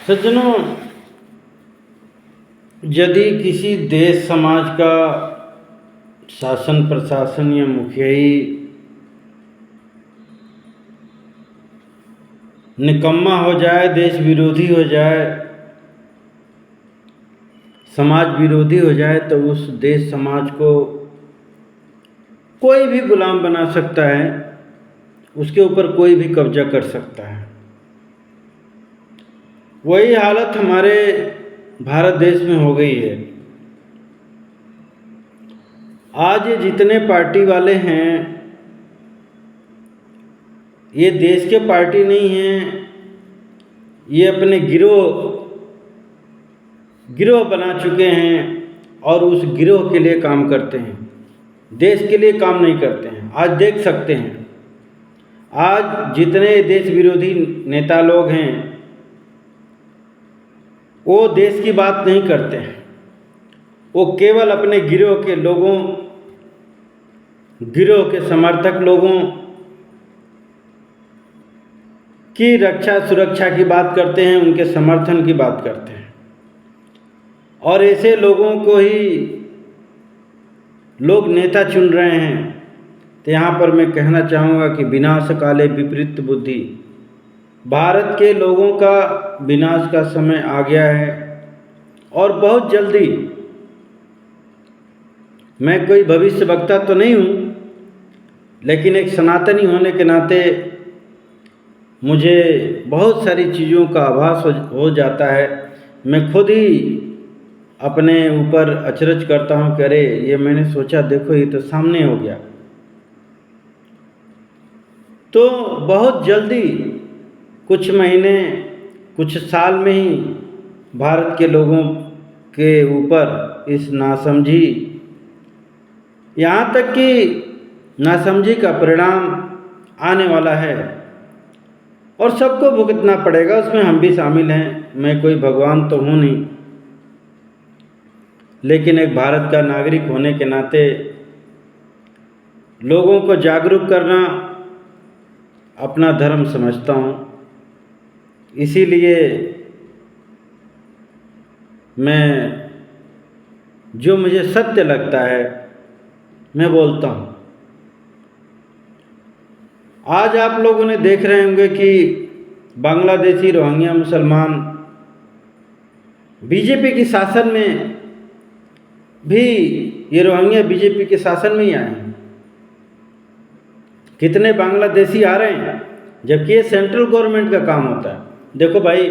सज्जनों, यदि किसी देश समाज का शासन प्रशासन या मुखियाई निकम्मा हो जाए, देश विरोधी हो जाए, समाज विरोधी हो जाए, तो उस देश समाज को कोई भी गुलाम बना सकता है, उसके ऊपर कोई भी कब्जा कर सकता है। वही हालत हमारे भारत देश में हो गई है। आज ये जितने पार्टी वाले हैं, ये देश के पार्टी नहीं हैं, ये अपने गिरोह बना चुके हैं और उस गिरोह के लिए काम करते हैं, देश के लिए काम नहीं करते हैं। आज देख सकते हैं, आज जितने देश विरोधी नेता लोग हैं वो देश की बात नहीं करते हैं, वो केवल अपने गिरोह के समर्थक लोगों की रक्षा सुरक्षा की बात करते हैं, उनके समर्थन की बात करते हैं। और ऐसे लोगों को ही लोग नेता चुन रहे हैं। तो यहाँ पर मैं कहना चाहूँगा कि विनाश काले विपरीत बुद्धि, भारत के लोगों का विनाश का समय आ गया है और बहुत जल्दी। मैं कोई भविष्य वक्ता तो नहीं हूँ, लेकिन एक सनातनी होने के नाते मुझे बहुत सारी चीज़ों का आभास हो जाता है। मैं खुद ही अपने ऊपर अचरज करता हूँ कि अरे ये मैंने सोचा, देखो ये तो सामने हो गया। तो बहुत जल्दी, कुछ महीने कुछ साल में ही भारत के लोगों के ऊपर इस नासमझी, यहाँ तक कि नासमझी का परिणाम आने वाला है और सबको भुगतना पड़ेगा, उसमें हम भी शामिल हैं। मैं कोई भगवान तो हूँ नहीं, लेकिन एक भारत का नागरिक होने के नाते लोगों को जागरूक करना अपना धर्म समझता हूँ। इसीलिए मैं जो मुझे सत्य लगता है मैं बोलता हूँ। आज आप लोगों ने देख रहे होंगे कि बांग्लादेशी रोहिंग्या मुसलमान बीजेपी के शासन में भी, ये रोहिंग्या बीजेपी के शासन में ही आए हैं। कितने बांग्लादेशी आ रहे हैं, जबकि ये सेंट्रल गवर्नमेंट का काम होता है। देखो भाई,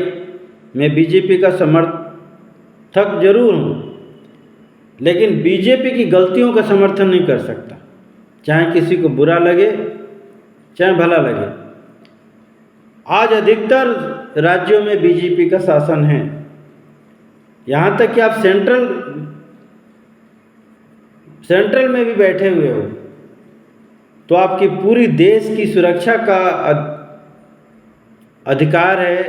मैं बीजेपी का समर्थक जरूर हूँ, लेकिन बीजेपी की गलतियों का समर्थन नहीं कर सकता, चाहे किसी को बुरा लगे चाहे भला लगे। आज अधिकतर राज्यों में बीजेपी का शासन है, यहाँ तक कि आप सेंट्रल में भी बैठे हुए हो, तो आपकी पूरी देश की सुरक्षा का अधिकार है।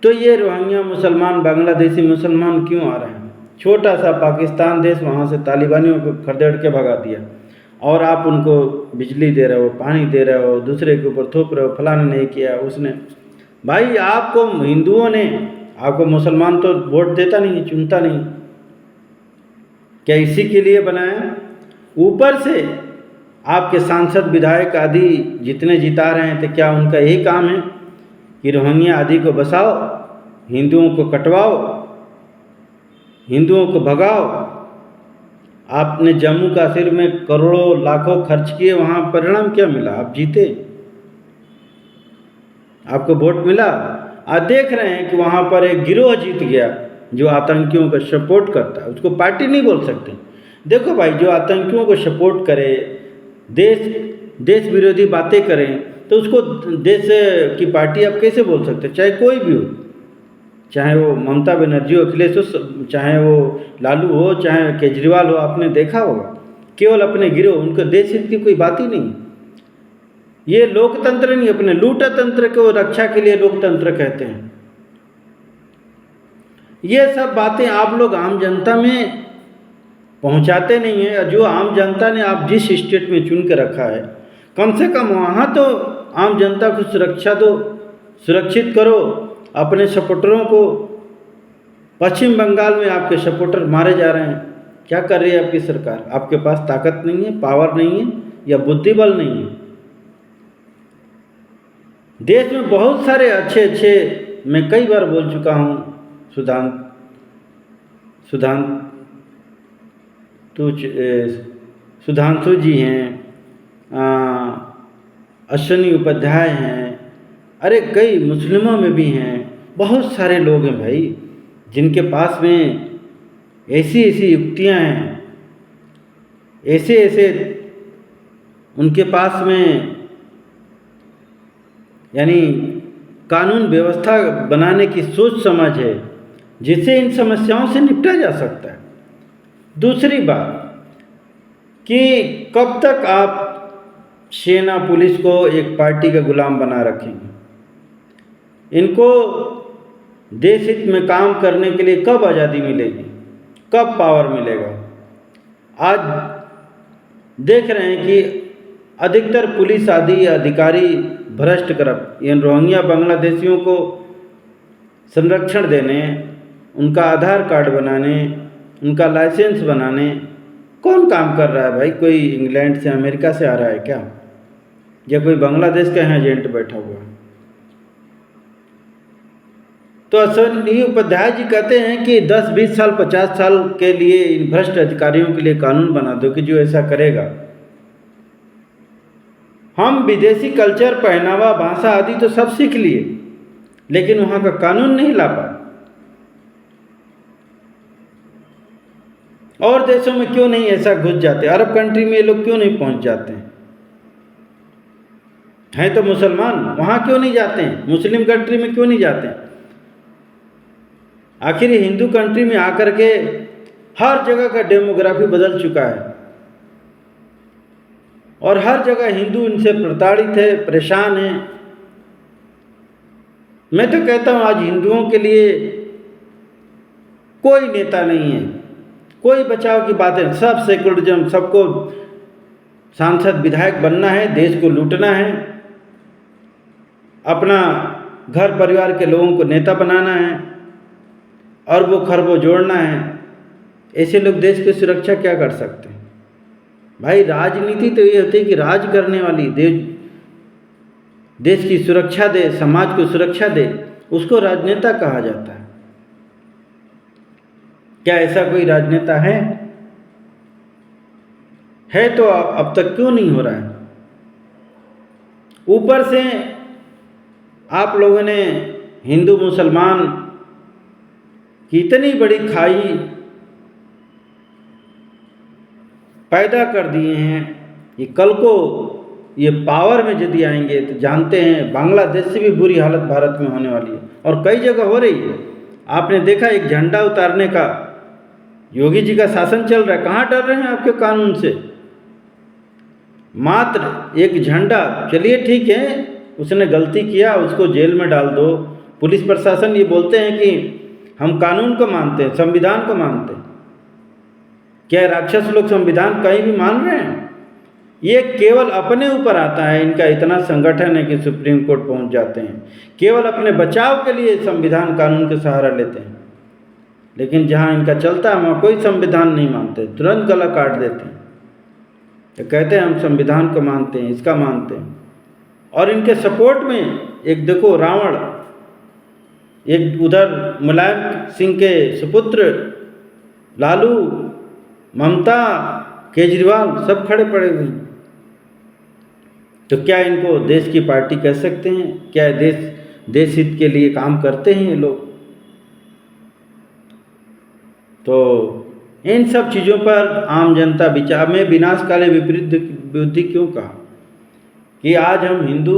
तो ये रोहिंग्या मुसलमान, बांग्लादेशी मुसलमान क्यों आ रहे हैं? छोटा सा पाकिस्तान देश, वहाँ से तालिबानियों को खदेड़ के भगा दिया और आप उनको बिजली दे रहे हो, पानी दे रहे हो, दूसरे के ऊपर थोप रहे हो, फलाना नहीं किया उसने। भाई आपको हिंदुओं ने, आपको मुसलमान तो वोट देता नहीं, चुनता नहीं, क्या इसी के लिए बनाया? ऊपर से आपके सांसद विधायक आदि जितने जिता रहे हैं, तो क्या उनका यही काम है कि रोहिंग्या आदि को बसाओ, हिंदुओं को कटवाओ, हिंदुओं को भगाओ? आपने जम्मू कश्मीर में करोड़ों लाखों खर्च किए, वहाँ परिणाम क्या मिला? आप जीते, आपको वोट मिला। आज देख रहे हैं कि वहाँ पर एक गिरोह जीत गया जो आतंकियों को सपोर्ट करता है। उसको पार्टी नहीं बोल सकते। देखो भाई, जो आतंकियों को सपोर्ट करे, देश विरोधी बातें करें, तो उसको देश की पार्टी आप कैसे बोल सकते? चाहे कोई भी हो, चाहे वो ममता बनर्जी हो, अखिलेश हो, चाहे वो लालू हो, चाहे केजरीवाल हो। आपने देखा होगा, केवल अपने गिरोह, उनको देश हित की कोई बात ही नहीं। ये लोकतंत्र नहीं, अपने लूटा तंत्र को रक्षा के लिए लोकतंत्र कहते हैं। ये सब बातें आप लोग आम जनता में पहुंचाते नहीं हैं। जो आम जनता ने आप जिस स्टेट में चुन के रखा है, कम से कम वहाँ तो आम जनता को सुरक्षा दो, सुरक्षित करो अपने सपोर्टरों को। पश्चिम बंगाल में आपके सपोर्टर मारे जा रहे हैं, क्या कर रही है आपकी सरकार? आपके पास ताकत नहीं है, पावर नहीं है, या बुद्धिबल नहीं है? देश में बहुत सारे अच्छे अच्छे, मैं कई बार बोल चुका हूँ, सुधांशु जी हैं, अश्विनी उपाध्याय हैं, अरे कई मुस्लिमों में भी हैं, बहुत सारे लोग हैं भाई जिनके पास में ऐसी ऐसी युक्तियाँ हैं, ऐसे ऐसे उनके पास में यानी कानून व्यवस्था बनाने की सोच समझ है जिससे इन समस्याओं से निपटा जा सकता है। दूसरी बात कि कब तक आप सेना पुलिस को एक पार्टी का गुलाम बना रखेंगे? इनको देश हित में काम करने के लिए कब आज़ादी मिलेगी, कब पावर मिलेगा? आज देख रहे हैं कि अधिकतर पुलिस आदि अधिकारी भ्रष्ट करप्ट, इन रोहिंग्या बांग्लादेशियों को संरक्षण देने, उनका आधार कार्ड बनाने, उनका लाइसेंस बनाने कौन काम कर रहा है भाई? कोई इंग्लैंड से अमेरिका से आ रहा है क्या, या कोई बांग्लादेश का यहाँ एजेंट बैठा हुआ है? तो अश्विनी उपाध्याय जी कहते हैं कि 10, 20 साल, 50 साल के लिए इन भ्रष्ट अधिकारियों के लिए कानून बना दो कि जो ऐसा करेगा। हम विदेशी कल्चर, पहनावा, भाषा आदि तो सब सीख लिए, लेकिन वहाँ का कानून नहीं ला पाए। और देशों में क्यों नहीं ऐसा घुस जाते? अरब कंट्री में ये लोग क्यों नहीं पहुँच जाते हैं तो मुसलमान, वहाँ क्यों नहीं जाते हैं? मुस्लिम कंट्री में क्यों नहीं जाते हैं? आखिर हिंदू कंट्री में आकर के हर जगह का डेमोग्राफी बदल चुका है और हर जगह हिंदू इनसे प्रताड़ित है, परेशान है। मैं तो कहता हूँ आज हिंदुओं के लिए कोई नेता नहीं है, कोई बचाव की बात है। सब सेकुलरिज्म, सबको सांसद विधायक बनना है, देश को लूटना है, अपना घर परिवार के लोगों को नेता बनाना है, अरबों खरबों जोड़ना है। ऐसे लोग देश की सुरक्षा क्या कर सकते हैं भाई? राजनीति तो ये होती है कि राज करने वाली देश की सुरक्षा दे, समाज को सुरक्षा दे, उसको राजनेता कहा जाता है। क्या ऐसा कोई राजनेता है तो अब तक क्यों नहीं हो रहा है? ऊपर से आप लोगों ने हिंदू मुसलमान की इतनी बड़ी खाई पैदा कर दिए हैं कि कल को ये पावर में यदि आएंगे तो जानते हैं बांग्लादेश से भी बुरी हालत भारत में होने वाली है, और कई जगह हो रही है। आपने देखा एक झंडा उतारने का, योगी जी का शासन चल रहा है, कहाँ डर रहे हैं आपके कानून से? मात्र एक झंडा, चलिए ठीक है उसने गलती किया, उसको जेल में डाल दो। पुलिस प्रशासन ये बोलते हैं कि हम कानून को मानते हैं, संविधान को मानते हैं। क्या राक्षस लोग संविधान कहीं भी मान रहे हैं? ये केवल अपने ऊपर आता है, इनका इतना संगठन है कि सुप्रीम कोर्ट पहुंच जाते हैं, केवल अपने बचाव के लिए संविधान कानून के सहारा लेते हैं। लेकिन जहां इनका चलता है वहाँ कोई संविधान नहीं मानते, तुरंत गला काट देते हैं। तो कहते हैं हम संविधान को मानते हैं, इसका मानते हैं। और इनके सपोर्ट में एक देखो रावण, एक उधर मुलायम सिंह के सुपुत्र लालू, ममता, केजरीवाल सब खड़े पड़े हुए हैं। तो क्या इनको देश की पार्टी कह सकते हैं? क्या देश हित के लिए काम करते हैं ये लोग? तो इन सब चीज़ों पर आम जनता विचार में विनाश काले विपरीत बुद्धि क्यों कहा कि आज हम हिंदू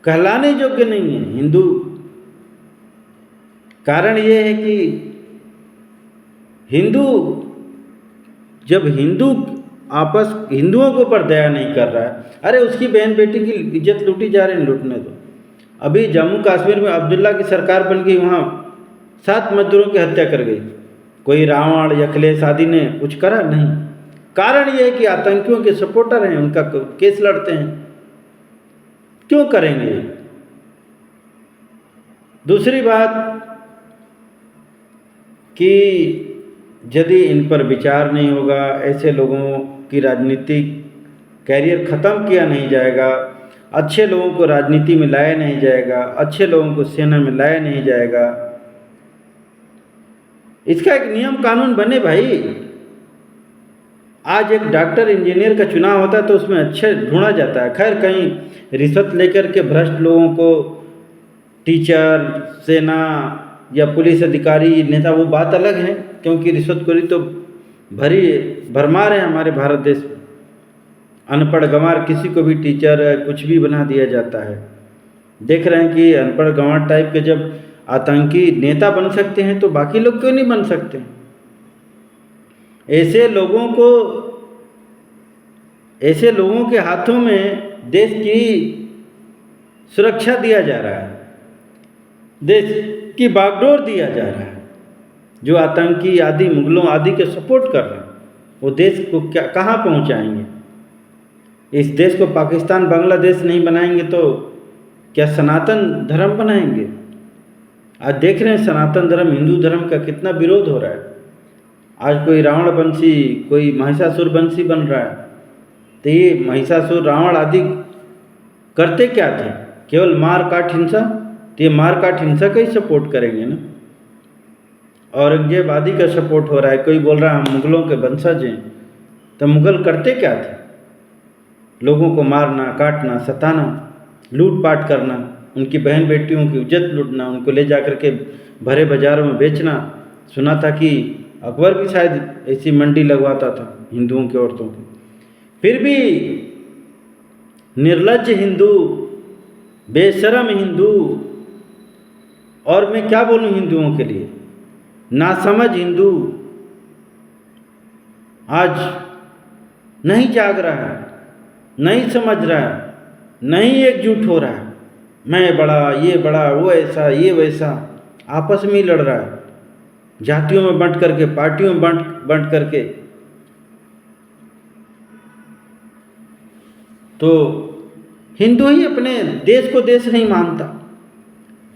कहलाने योग्य नहीं हैं हिंदू। कारण ये है कि जब हिंदुओं के ऊपर दया नहीं कर रहा है, अरे उसकी बहन बेटी की इज्जत लूटी जा रही है, लूटने दो। अभी जम्मू कश्मीर में अब्दुल्ला की सरकार बन गई, वहाँ 7 मजदूरों की हत्या कर गई। कोई रावण या अखिलेश आदि ने कुछ करा नहीं। कारण यह है कि आतंकियों के सपोर्टर हैं, उनका केस लड़ते हैं। क्यों करेंगे? दूसरी बात कि यदि इन पर विचार नहीं होगा, ऐसे लोगों की राजनीतिक कैरियर ख़त्म किया नहीं जाएगा, अच्छे लोगों को राजनीति में लाया नहीं जाएगा, अच्छे लोगों को सेना में लाया नहीं जाएगा, इसका एक नियम कानून बने भाई। आज एक डॉक्टर इंजीनियर का चुनाव होता है तो उसमें अच्छे ढूंढा जाता है। खैर कहीं रिश्वत लेकर के भ्रष्ट लोगों को टीचर, सेना या पुलिस अधिकारी, नेता, वो बात अलग है, क्योंकि रिश्वतखोरी तो भरमार है हमारे भारत देश में। अनपढ़ गंवार किसी को भी टीचर कुछ भी बना दिया जाता है। देख रहे हैं कि अनपढ़ गंवार टाइप के जब आतंकी नेता बन सकते हैं तो बाकी लोग क्यों नहीं बन सकते। ऐसे लोगों के हाथों में देश की सुरक्षा दिया जा रहा है, देश की बागडोर दिया जा रहा है। जो आतंकी आदि मुगलों आदि के सपोर्ट कर रहे हैं वो देश को कहाँ पहुँचाएंगे। इस देश को पाकिस्तान बांग्लादेश नहीं बनाएंगे तो क्या सनातन धर्म बनाएंगे। आज देख रहे हैं सनातन धर्म हिंदू धर्म का कितना विरोध हो रहा है। आज कोई रावण वंशी, कोई महिषासुर वंशी बन रहा है। तो ये महिषासुर, रावण आदि करते क्या थे? केवल मार काट हिंसा। तो ये मार काट हिंसा का ही सपोर्ट करेंगे ना। औरंगजेब आदि का सपोर्ट हो रहा है। कोई बोल रहा है हम मुगलों के वंशज हैं। तो मुगल करते क्या थे? लोगों को मारना, काटना, सताना, लूटपाट करना, उनकी बहन बेटियों की इज्जत लूटना, उनको ले जाकर के भरे बाजारों में बेचना। सुना था कि अकबर भी शायद ऐसी मंडी लगवाता था हिंदुओं की औरतों की। फिर भी निर्लज्ज हिंदू, बेशरम हिंदू, और मैं क्या बोलूं हिंदुओं के लिए, नासमझ हिंदू आज नहीं जाग रहा है, नहीं समझ रहा है, नहीं एकजुट हो रहा है। मैं बड़ा, ये बड़ा, वो ऐसा, ये वैसा, आपस में ही लड़ रहा है, जातियों में बंट करके, पार्टियों में बंट करके। तो हिंदू ही अपने देश को देश नहीं मानता,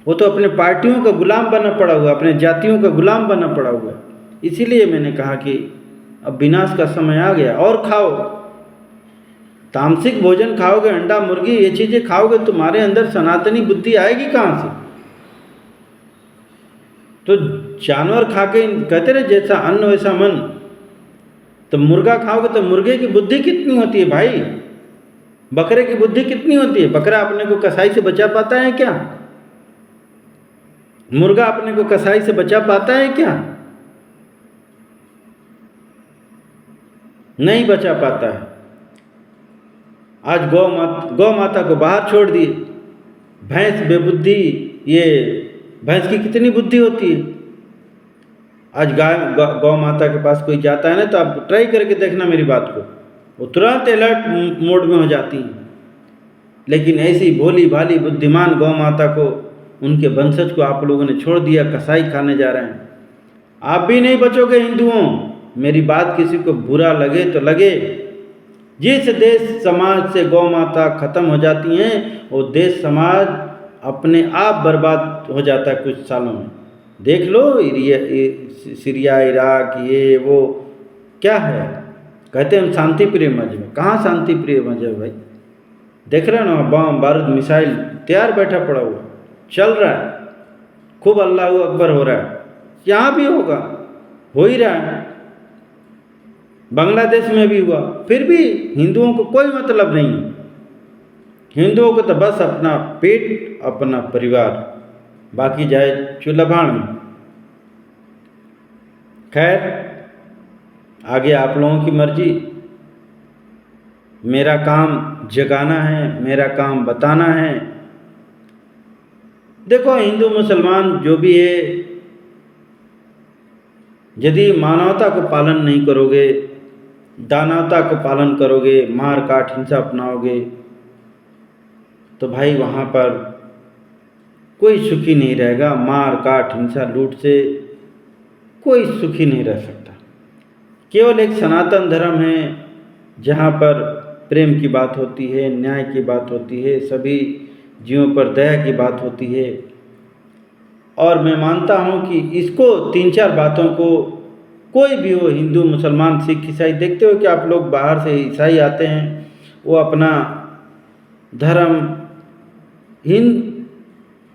वो तो अपने पार्टियों का गुलाम बना पड़ा हुआ, अपने जातियों का गुलाम बना पड़ा हुआ। इसीलिए मैंने कहा कि अब विनाश का समय आ गया। और खाओ, तामसिक भोजन खाओगे, अंडा मुर्गी ये चीज़ें खाओगे, तुम्हारे अंदर सनातनी बुद्धि आएगी कहाँ से? तो जानवर खा के कहते रहे जैसा अन्न वैसा मन। तो मुर्गा खाओगे तो मुर्गे की बुद्धि कितनी होती है भाई? बकरे की बुद्धि कितनी होती है? बकरा अपने को कसाई से बचा पाता है क्या? मुर्गा अपने को कसाई से बचा पाता है क्या? नहीं बचा पाता है। आज गौ माता को बाहर छोड़ दिए। भैंस बेबुद्धि, ये भैंस की कितनी बुद्धि होती है। आज गौ माता के पास कोई जाता है ना, तो आप ट्राई करके देखना मेरी बात को, वो तुरंत अलर्ट मोड में हो जाती हैं। लेकिन ऐसी भोली भाली बुद्धिमान गौ माता को, उनके वंशज को आप लोगों ने छोड़ दिया, कसाई खाने जा रहे हैं। आप भी नहीं बचोगे हिंदुओं। मेरी बात किसी को बुरा लगे तो लगे। जिस देश समाज से गौ माता खत्म हो जाती हैं वो देश समाज अपने आप बर्बाद हो जाता है कुछ सालों में। देख लो सीरिया, इराक, ये वो क्या है, कहते हैं हम शांति प्रिय मजहब। कहाँ शांति प्रिय मजहब भाई? देख रहे हो ना, बम बारूद मिसाइल तैयार बैठा पड़ा हुआ, चल रहा है, खूब अल्लाह अकबर हो रहा है। यहाँ भी होगा, हो ही रहा है, बांग्लादेश में भी हुआ। फिर भी हिंदुओं को कोई मतलब नहीं। हिंदुओं को तो बस अपना पेट, अपना परिवार, बाकी जाए चूल्हा भाड़ में। खैर आगे आप लोगों की मर्जी। मेरा काम जगाना है, मेरा काम बताना है। देखो हिंदू मुसलमान जो भी है, यदि मानवता को पालन नहीं करोगे, दानवता को पालन करोगे, मार काट हिंसा अपनाओगे, तो भाई वहाँ पर कोई सुखी नहीं रहेगा। मार काट हिंसा लूट से कोई सुखी नहीं रह सकता। केवल एक सनातन धर्म है जहाँ पर प्रेम की बात होती है, न्याय की बात होती है, सभी जीवों पर दया की बात होती है। और मैं मानता हूँ कि इसको 3-4 बातों को कोई भी हो, हिंदू मुसलमान सिख ईसाई, देखते हो कि आप लोग बाहर से ईसाई आते हैं, वो अपना धर्म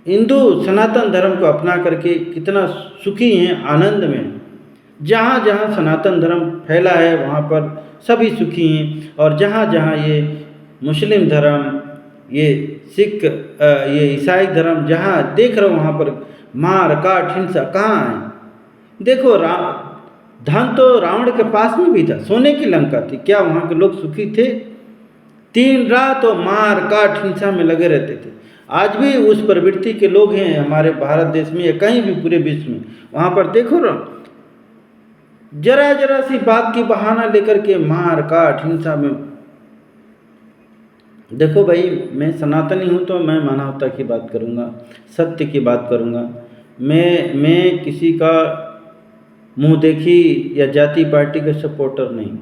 हिंदू सनातन धर्म को अपना करके कितना सुखी हैं, आनंद में। जहाँ जहाँ सनातन धर्म फैला है वहाँ पर सभी सुखी हैं, और जहाँ जहाँ ये मुस्लिम धर्म, ये सिख, ये ईसाई धर्म जहाँ देख रहे हो वहाँ पर मार काट हिंसा कहाँ है। देखो धन तो रावण के पास में भी था, सोने की लंका थी, क्या वहाँ के लोग सुखी थे? 3 रात तो मार काट हिंसा में लगे रहते थे। आज भी उस प्रवृत्ति के लोग हैं हमारे भारत देश में या कहीं भी पूरे विश्व में। वहाँ पर देखो ना, जरा जरा सी बात की बहाना लेकर के मार काट हिंसा में। देखो भाई, मैं सनातनी हूँ तो मैं मानवता की बात करूँगा, सत्य की बात करूँगा। मैं किसी का मुँह देखी या जाति पार्टी का सपोर्टर नहीं।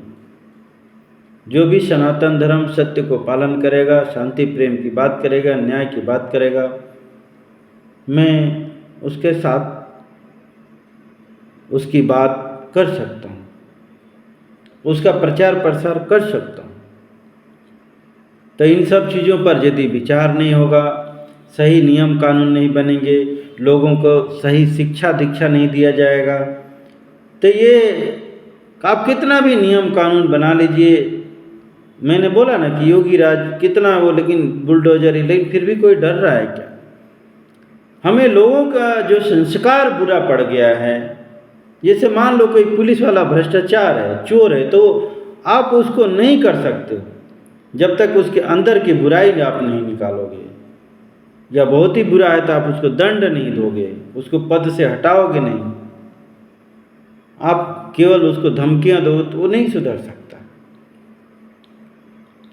जो भी सनातन धर्म सत्य को पालन करेगा, शांति प्रेम की बात करेगा, न्याय की बात करेगा, मैं उसके साथ उसकी बात कर सकता हूँ, उसका प्रचार प्रसार कर सकता हूँ। तो इन सब चीज़ों पर यदि विचार नहीं होगा, सही नियम कानून नहीं बनेंगे, लोगों को सही शिक्षा दीक्षा नहीं दिया जाएगा, तो ये आप कितना भी नियम कानून बना लीजिए। मैंने बोला ना कि योगी राज कितना वो, लेकिन बुलडोजर ही, लेकिन फिर भी कोई डर रहा है क्या? हमें लोगों का जो संस्कार बुरा पड़ गया है, जैसे मान लो कोई पुलिस वाला भ्रष्टाचार है, चोर है, तो आप उसको नहीं कर सकते जब तक उसके अंदर की बुराई आप नहीं निकालोगे, या बहुत ही बुरा है तो आप उसको दंड नहीं दोगे, उसको पद से हटाओगे नहीं, आप केवल उसको धमकियां दो तो वो नहीं सुधर सकता।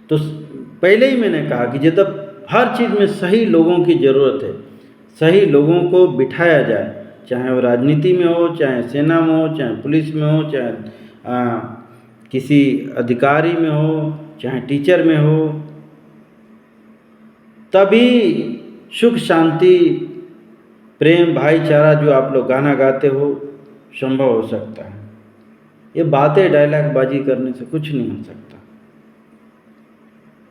तो पहले ही मैंने कहा कि जब हर चीज़ में सही लोगों की ज़रूरत है, सही लोगों को बिठाया जाए, चाहे वो राजनीति में हो, चाहे सेना में हो, चाहे पुलिस में हो, चाहे किसी अधिकारी में हो, चाहे टीचर में हो, तभी सुख शांति प्रेम भाईचारा जो आप लोग गाना गाते हो संभव हो सकता है। ये बातें डायलॉग बाजी करने से कुछ नहीं हो सकता।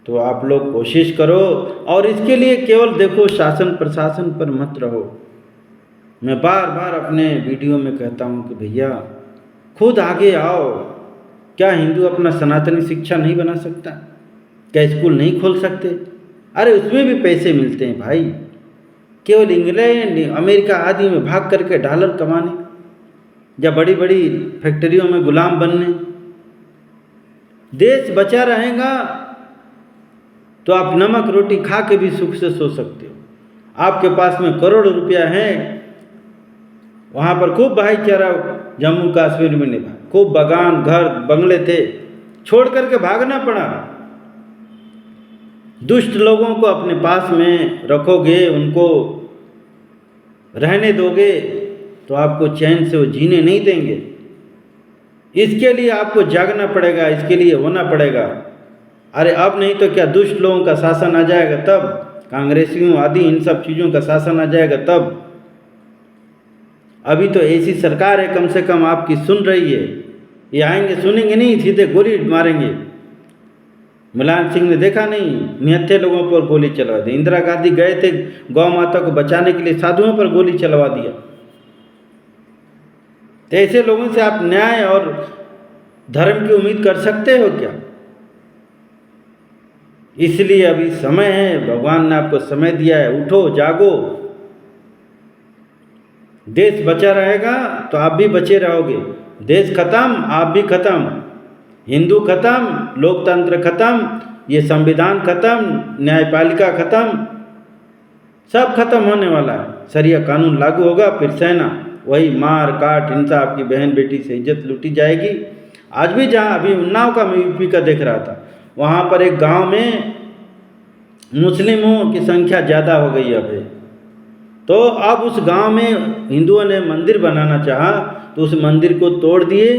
तो आप लोग कोशिश करो, और इसके लिए केवल देखो शासन प्रशासन पर मत रहो। मैं बार बार अपने वीडियो में कहता हूँ कि भैया खुद आगे आओ। क्या हिंदू अपना सनातनी शिक्षा नहीं बना सकता? क्या स्कूल नहीं खोल सकते? अरे उसमें भी पैसे मिलते हैं भाई। केवल इंग्लैंड अमेरिका आदि में भाग करके डॉलर कमाने या बड़ी बड़ी फैक्ट्रियों में गुलाम बनने। देश बचा रहेगा तो आप नमक रोटी खा के भी सुख से सो सकते हो। आपके पास में करोड़ रुपया है, वहाँ पर खूब भाईचारा जम्मू कश्मीर में निभा, खूब बागान घर बंगले थे, छोड़ करके भागना पड़ा। दुष्ट लोगों को अपने पास में रखोगे, उनको रहने दोगे तो आपको चैन से वो जीने नहीं देंगे। इसके लिए आपको जागना पड़ेगा, इसके लिए होना पड़ेगा। अरे अब नहीं तो क्या दुष्ट लोगों का शासन आ जाएगा तब, कांग्रेसियों आदि इन सब चीज़ों का शासन आ जाएगा तब। अभी तो ऐसी सरकार है कम से कम आपकी सुन रही है। ये आएंगे सुनेंगे नहीं, सीधे गोली मारेंगे। मुलायम सिंह ने देखा नहीं, निहत्थे लोगों पर गोली चलवा दी। इंदिरा गांधी गए थे गौ माता को बचाने के लिए, साधुओं पर गोली चलवा दिया। तो ऐसे लोगों से आप न्याय और धर्म की उम्मीद कर सकते हो क्या? इसलिए अभी समय है, भगवान ने आपको समय दिया है, उठो जागो। देश बचा रहेगा तो आप भी बचे रहोगे। देश खत्म आप भी खत्म, हिंदू खत्म, लोकतंत्र खत्म, ये संविधान खत्म, न्यायपालिका खत्म, सब खत्म होने वाला है। शरिया कानून लागू होगा, फिर सेना वही मार काट हिंसा, आपकी बहन बेटी से इज्जत लूटी जाएगी। आज भी जहाँ अभी उन्नाव का मैं यूपी का देख रहा था, वहाँ पर एक गांव में मुस्लिमों की संख्या ज़्यादा हो गई अब है। तो अब उस गांव में हिंदुओं ने मंदिर बनाना चाहा तो उस मंदिर को तोड़ दिए,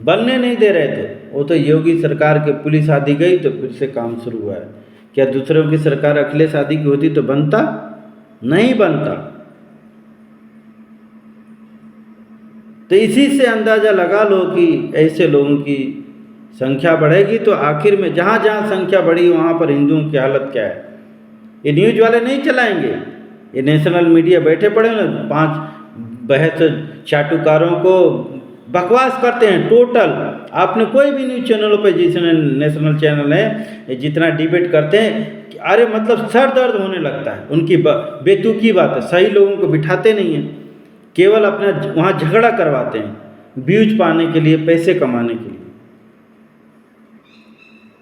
बनने नहीं दे रहे थे। वो तो योगी सरकार के पुलिस आदि गई तो फिर से काम शुरू हुआ है। क्या दूसरों की सरकार अखिलेश आदि की होती तो बनता? नहीं बनता। तो इसी से अंदाज़ा लगा लो कि ऐसे लोगों की संख्या बढ़ेगी तो आखिर में जहाँ जहाँ संख्या बढ़ी वहाँ पर हिंदुओं की हालत क्या है। ये न्यूज़ वाले नहीं चलाएंगे, ये नेशनल मीडिया बैठे पड़े ना, 5 बहस चाटुकारों को बकवास करते हैं टोटल। आपने कोई भी न्यूज़ चैनलों पे, जिसने नेशनल चैनल है, जितना डिबेट करते हैं कि अरे मतलब सर दर्द होने लगता है। उनकी बेतुकी बात है, सही लोगों को बिठाते नहीं हैं, केवल अपना वहाँ झगड़ा करवाते हैं व्यूज पाने के लिए, पैसे कमाने के लिए।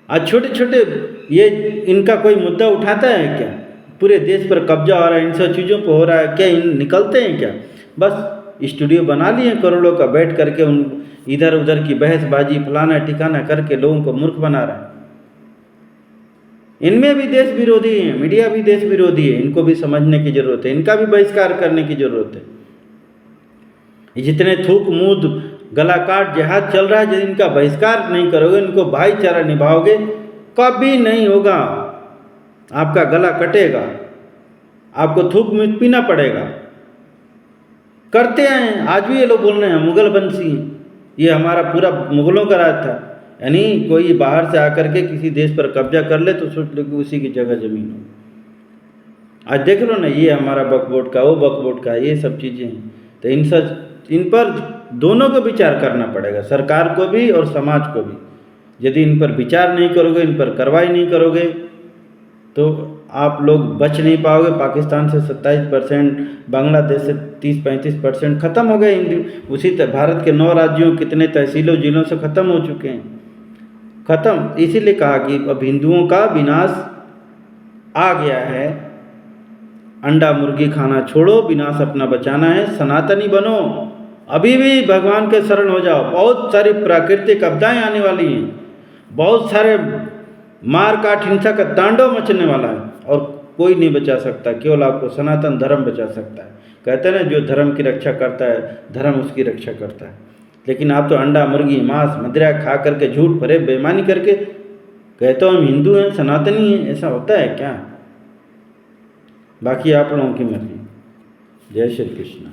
आज छोटे छोटे ये इनका कोई मुद्दा उठाता है क्या? पूरे देश पर कब्जा हो रहा है, इन सब चीज़ों पर हो रहा है क्या? इन निकलते हैं क्या? बस स्टूडियो बना लिए करोड़ों का, बैठ करके उन इधर उधर की बहसबाजी फलाना ठिकाना करके लोगों को मूर्ख बना रहा है। इनमें भी देश विरोधी हैं, मीडिया भी देश विरोधी है, इनको भी समझने की ज़रूरत है, इनका भी बहिष्कार करने की ज़रूरत है। जितने थूक मूद गला काट जिहाद चल रहा है, यदि इनका बहिष्कार नहीं करोगे, इनको भाईचारा निभाओगे, कभी नहीं होगा। आपका गला कटेगा, आपको थूक मूत पीना पड़ेगा। करते हैं, आज भी ये लोग बोल रहे हैं मुगल बंसी, ये हमारा पूरा मुगलों का राज था। यानी कोई बाहर से आकर के किसी देश पर कब्जा कर ले तो सोच लो कि उसी की जगह ज़मीन हो। आज देख लो ना, ये हमारा बकबोट का, वो बकबोट का, ये सब चीज़ें हैं। तो इन पर दोनों को विचार करना पड़ेगा, सरकार को भी और समाज को भी। यदि इन पर विचार नहीं करोगे, इन पर कार्रवाई नहीं करोगे, तो आप लोग बच नहीं पाओगे। पाकिस्तान से 27%, बांग्लादेश से 30-35% ख़त्म हो गए हिंदू। उसी तरह भारत के 9 राज्यों, कितने तहसीलों जिलों से ख़त्म हो चुके हैं, ख़त्म। इसीलिए कहा कि अब हिंदुओं का विनाश आ गया है। अंडा मुर्गी खाना छोड़ो, विनाश अपना बचाना है, सनातनी बनो। अभी भी भगवान के शरण हो जाओ। बहुत सारी प्राकृतिक आपदाएं आने वाली हैं, बहुत सारे मार काट हिंसा का तांडव मचने वाला है, और कोई नहीं बचा सकता, केवल आपको सनातन धर्म बचा सकता है। कहते हैं ना, जो धर्म की रक्षा करता है, धर्म उसकी रक्षा करता है। लेकिन आप तो अंडा मुर्गी मांस मदिरा खा करके, झूठ भरे बेईमानी करके कहते हो हम हिंदू हैं, सनातनी हैं। ऐसा होता है क्या? बाकी आप लोगों की मर्जी। जय श्री कृष्ण।